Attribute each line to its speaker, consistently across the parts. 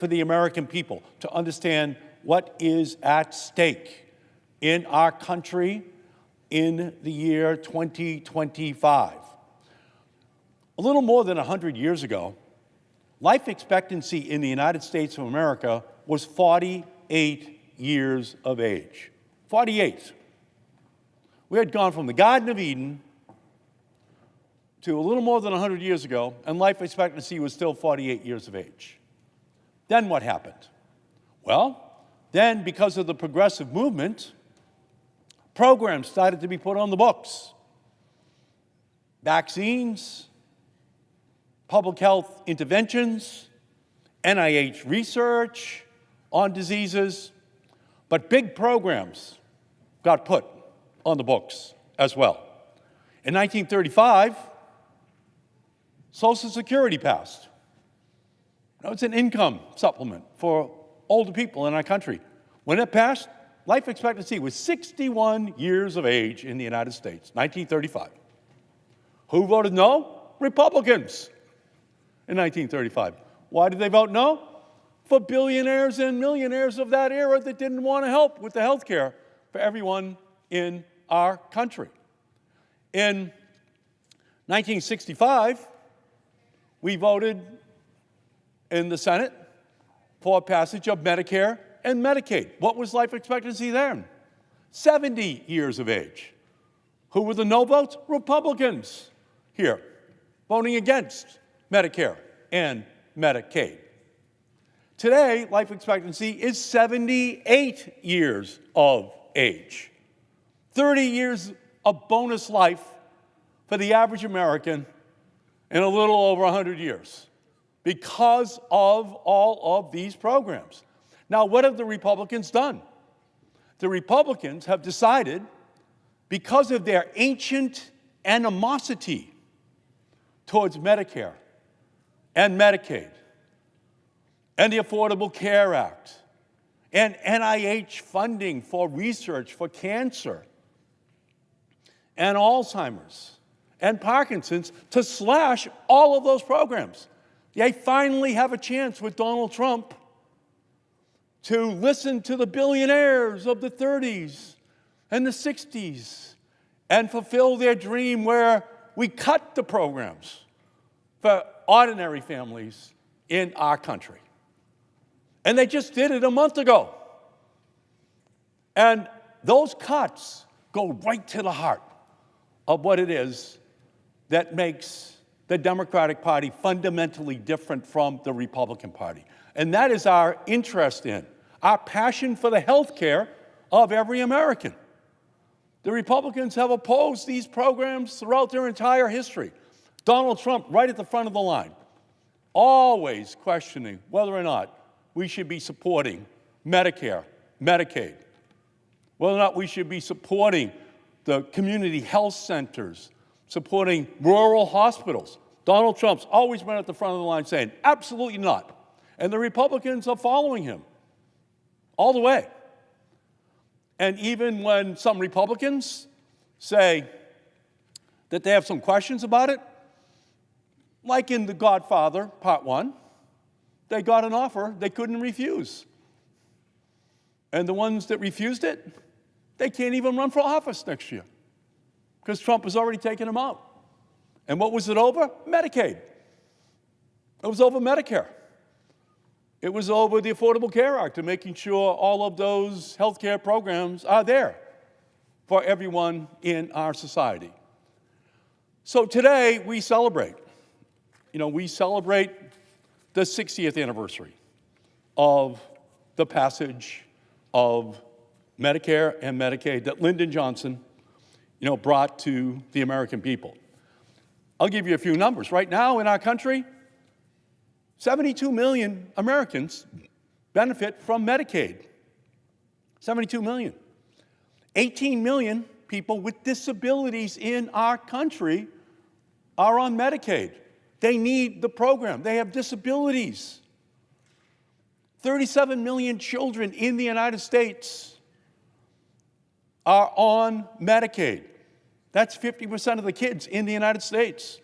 Speaker 1: for the American people to understand what is at stake in our country in the year 2025. A little more than 100 years ago, life expectancy in the United States of America was 48 years of age. 48. We had gone from the Garden of Eden to a little more than 100 years ago, and life expectancy was still 48 years of age. Then what happened? Well, then because of the progressive movement, programs started to be put on the books. Vaccines, public health interventions, NIH research on diseases, but big programs got put on the books as well. In 1935, Social Security passed. Now, it's an income supplement for older people in our country. When it passed, life expectancy was 61 years of age in the United States, 1935. Who voted no? Republicans in 1935. Why did they vote no? For billionaires and millionaires of that era that didn't want to help with the health care for everyone in our country. In 1965, we voted in the Senate for passage of Medicare and Medicaid. What was life expectancy then? 70 years of age. Who were the no votes? Republicans here, voting against Medicare and Medicaid. Today, life expectancy is 78 years of age. 30 years of bonus life for the average American in a little over 100 years because of all of these programs. Now, what have the Republicans done? The Republicans have decided, because of their ancient animosity towards Medicare and Medicaid and the Affordable Care Act and NIH funding for research for cancer and Alzheimer's and Parkinson's, to slash all of those programs. They finally have a chance with Donald Trump to listen to the billionaires of the 30s and the 60s and fulfill their dream where we cut the programs for ordinary families in our country. And they just did it a month ago. And those cuts go right to the heart of what it is that makes the Democratic Party fundamentally different from the Republican Party. And that is our interest in, our passion for the health care of every American. The Republicans have opposed these programs throughout their entire history. Donald Trump, right at the front of the line, always questioning whether or not we should be supporting Medicare, Medicaid, whether or not we should be supporting the community health centers, supporting rural hospitals. Donald Trump's always been at the front of the line saying, absolutely not. And the Republicans are following him all the way. And even when some Republicans say that they have some questions about it, like in The Godfather, Part 1, they got an offer they couldn't refuse. And the ones that refused it, they can't even run for office next year because Trump has already taken them out. And what was it over? Medicaid. It was over Medicare. It was over the Affordable Care Act and making sure all of those health care programs are there for everyone in our society. So today we celebrate. We celebrate the 60th anniversary of the passage of Medicare and Medicaid that Lyndon Johnson, brought to the American people. I'll give you a few numbers. Right now in our country, 72 million Americans benefit from Medicaid. 72 million. 18 million people with disabilities in our country are on Medicaid. They need the program. They have disabilities. 37 million children in the United States are on Medicaid. That's 50% of the kids in the United States.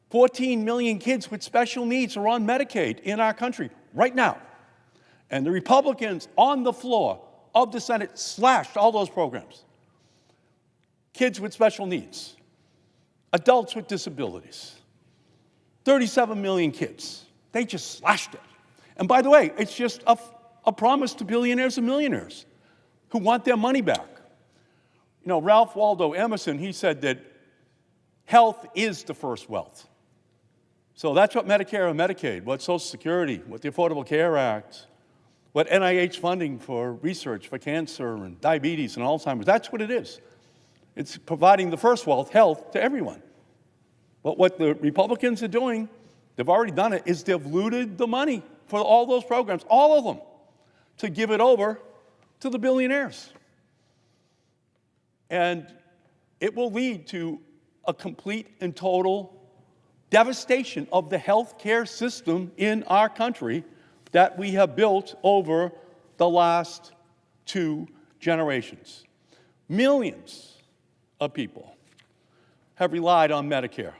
Speaker 1: 14 million kids with special needs are on Medicaid in our country. right now. And the Republicans on the floor of the Senate slashed all those programs. Kids with special needs, adults with disabilities, 37 million kids. They just slashed it. And by the way, it's just a promise to billionaires and millionaires who want their money back. You know, Ralph Waldo Emerson, he said that health is the first wealth. So that's what Medicare and Medicaid, what Social Security, what the Affordable Care Act, what NIH funding for research for cancer and diabetes and Alzheimer's, that's what it is. It's providing the first wealth, health, to everyone. But what the Republicans are doing, they've already done it, is they've looted the money for all those programs, all of them, to give it over to the billionaires. And it will lead to a complete and total devastation of the health care system in our country that we have built over the last 2 generations. Millions of people have relied on Medicare,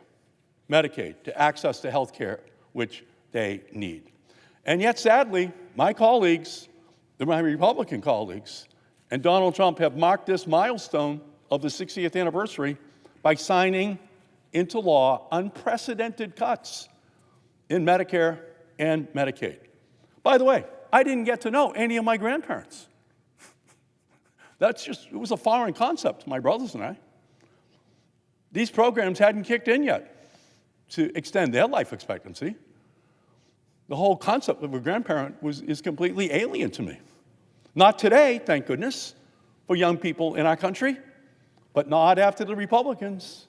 Speaker 1: Medicaid to access to health care which they need. And yet, sadly, my colleagues, my Republican colleagues, and Donald Trump have marked this milestone of the 60th anniversary by signing into law unprecedented cuts in Medicare and Medicaid. By the way, I didn't get to know any of my grandparents. It was a foreign concept to my brothers and I. These programs hadn't kicked in yet to extend their life expectancy. The whole concept of a grandparent is completely alien to me. Not today, thank goodness, for young people in our country, but not after the Republicans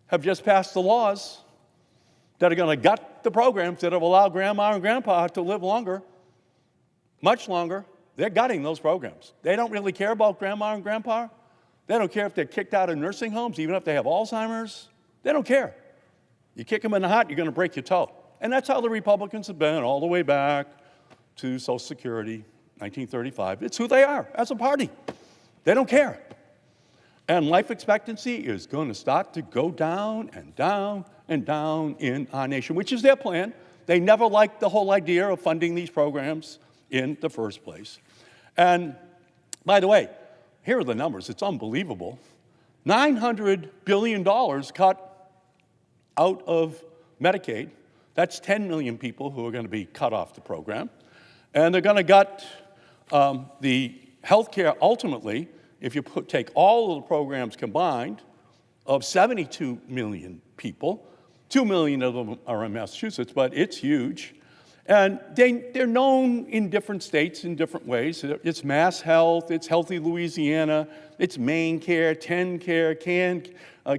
Speaker 1: have just passed the laws that are going to gut the programs that have allowed grandma and grandpa to live longer, much longer. They're gutting those programs. They don't really care about grandma and grandpa. They don't care if they're kicked out of nursing homes, even if they have Alzheimer's. They don't care. You kick them in the heart, you're going to break your toe. And that's how the Republicans have been all the way back to Social Security, 1935. It's who they are as a party. They don't care. And life expectancy is going to start to go down and down and down in our nation, which is their plan. They never liked the whole idea of funding these programs in the first place. And by the way, here are the numbers. It's unbelievable. $900 billion cut out of Medicaid. That's 10 million people who are going to be cut off the program. And they're going to gut the health care ultimately, if you take all of the programs combined, of 72 million people. 2 million of them are in Massachusetts, but it's huge. And they're known in different states in different ways. It's Mass Health, it's Healthy Louisiana, it's Maine Care, TennCare,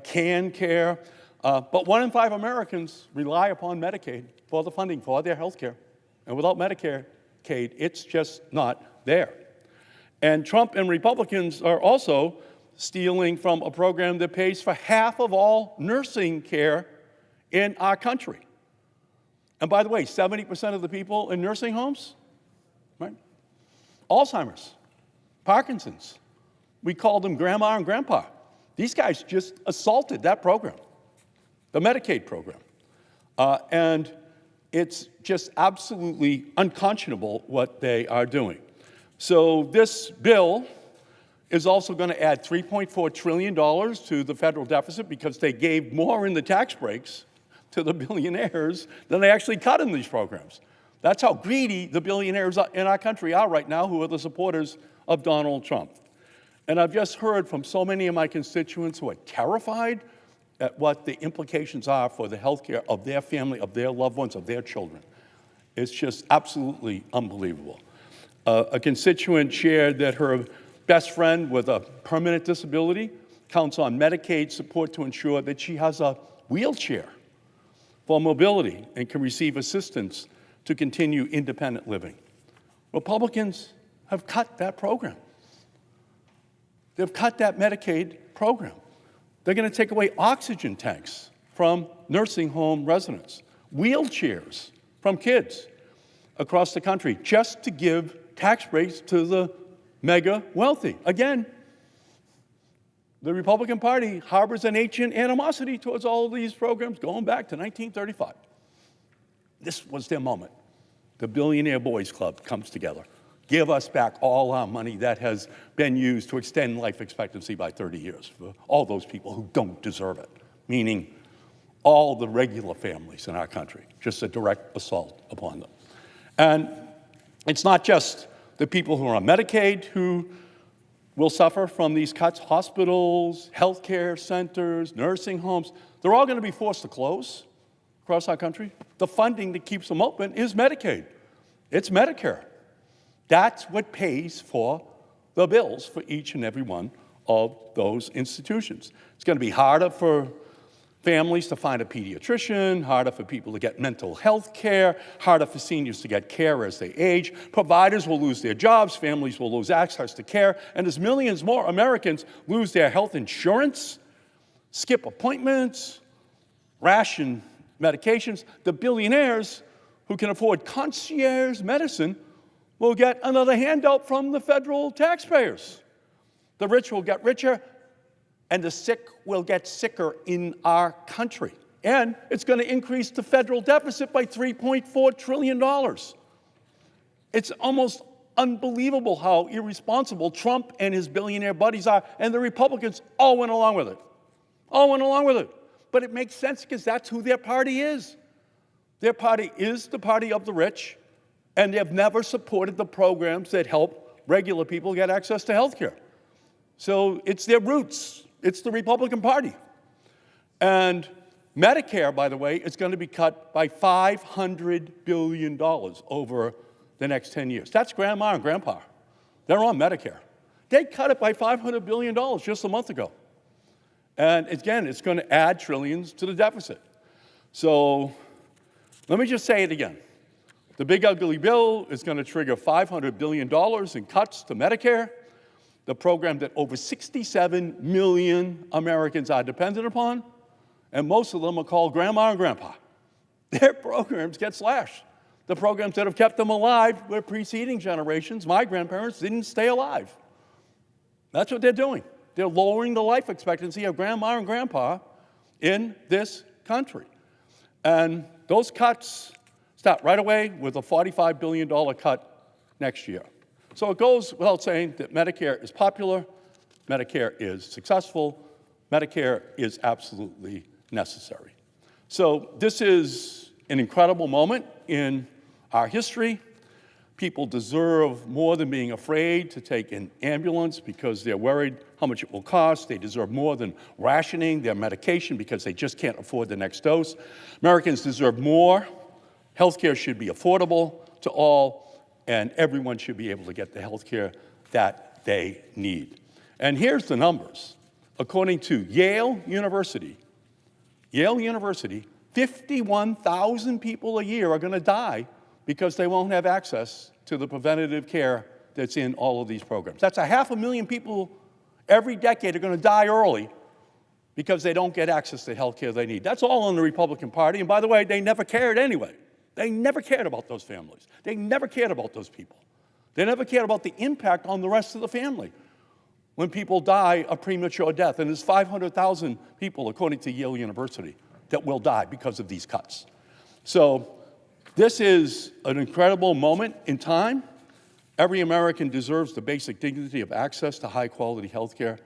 Speaker 1: Can Care. But 1 in 5 Americans rely upon Medicaid for the funding for their health care. And without Medicare, it's just not there. And Trump and Republicans are also stealing from a program that pays for half of all nursing care in our country. And by the way, 70% of the people in nursing homes, right? Alzheimer's, Parkinson's. We call them grandma and grandpa. These guys just assaulted that program, the Medicaid program. And it's just absolutely unconscionable what they are doing. So this bill is also going to add $3.4 trillion to the federal deficit because they gave more in the tax breaks to the billionaires than they actually cut in these programs. That's how greedy the billionaires in our country are right now, who are the supporters of Donald Trump. And I've just heard from so many of my constituents who are terrified at what the implications are for the health care of their family, of their loved ones, of their children. It's just absolutely unbelievable. A constituent shared that her best friend with a permanent disability counts on Medicaid support to ensure that she has a wheelchair for mobility and can receive assistance to continue independent living. Republicans have cut that program. They've cut that Medicaid program. They're going to take away oxygen tanks from nursing home residents, wheelchairs from kids across the country, just to give tax breaks to the mega wealthy. Again, the Republican Party harbors an ancient animosity towards all of these programs going back to 1935. This was their moment. the Billionaire Boys Club comes together. Give us back all our money that has been used to extend life expectancy by 30 years for all those people who don't deserve it, meaning all the regular families in our country, just a direct assault upon them. And it's not just the people who are on Medicaid who will suffer from these cuts. Hospitals, healthcare centers, nursing homes, they're all going to be forced to close across our country. The funding that keeps them open is Medicaid. It's Medicare. That's what pays for the bills for each and every one of those institutions. It's going to be harder for families to find a pediatrician, harder for people to get mental health care, harder for seniors to get care as they age. Providers will lose their jobs, families will lose access to care, and as millions more Americans lose their health insurance, skip appointments, ration medications, the billionaires who can afford concierge medicine will get another handout from the federal taxpayers. The rich will get richer, and the sick will get sicker in our country. And it's going to increase the federal deficit by $3.4 trillion. It's almost unbelievable how irresponsible Trump and his billionaire buddies are, and the Republicans all went along with it. All went along with it. But it makes sense because that's who their party is. Their party is the party of the rich, and they've never supported the programs that help regular people get access to health care. So it's their roots. It's the Republican Party. And Medicare, by the way, is going to be cut by $500 billion over the next 10 years. That's grandma and grandpa. They're on Medicare. They cut it by $500 billion just a month ago. And again, it's going to add trillions to the deficit. So let me just say it again. The big ugly bill is going to trigger $500 billion in cuts to Medicare, the program that over 67 million Americans are dependent upon, and most of them are called grandma and grandpa. Their programs get slashed. The programs that have kept them alive were preceding generations. My grandparents didn't stay alive. That's what they're doing. They're lowering the life expectancy of grandma and grandpa in this country. And those cuts start right away with a $45 billion cut next year. So it goes without saying that Medicare is popular, Medicare is successful, Medicare is absolutely necessary. So this is an incredible moment in our history. People deserve more than being afraid to take an ambulance because they're worried how much it will cost. They deserve more than rationing their medication because they just can't afford the next dose. Americans deserve more. Healthcare should be affordable to all, and everyone should be able to get the healthcare that they need. And here's the numbers. According to Yale University, 51,000 people a year are going to die because they won't have access to the preventative care that's in all of these programs. That's 500,000 people every decade are going to die early because they don't get access to the health care they need. That's all in the Republican Party. And by the way, they never cared anyway. They never cared about those families. They never cared about those people. They never cared about the impact on the rest of the family when people die a premature death. And there's 500,000 people, according to Yale University, that will die because of these cuts. So this is an incredible moment in time. Every American deserves the basic dignity of access to high-quality health care.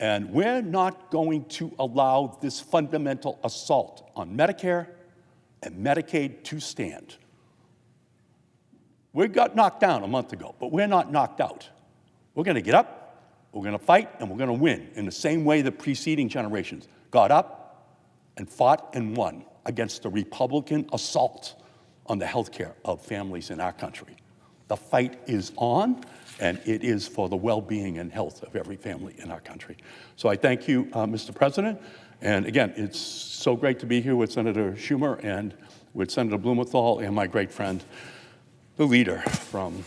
Speaker 1: And we're not going to allow this fundamental assault on Medicare and Medicaid to stand. We got knocked down a month ago, but we're not knocked out. We're going to get up, we're going to fight, and we're going to win in the same way the preceding generations got up and fought and won against the Republican assault on the health care of families in our country. The fight is on, and it is for the well-being and health of every family in our country. So I thank you, Mr. President. And again, it's so great to be here with Senator Schumer and with Senator Blumenthal and my great friend, the leader from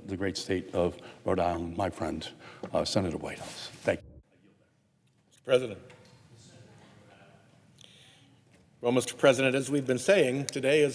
Speaker 1: the great state of Rhode Island, my friend, Senator Whitehouse. Thank you.
Speaker 2: Mr. President. Well, Mr. President, as we've been saying, today is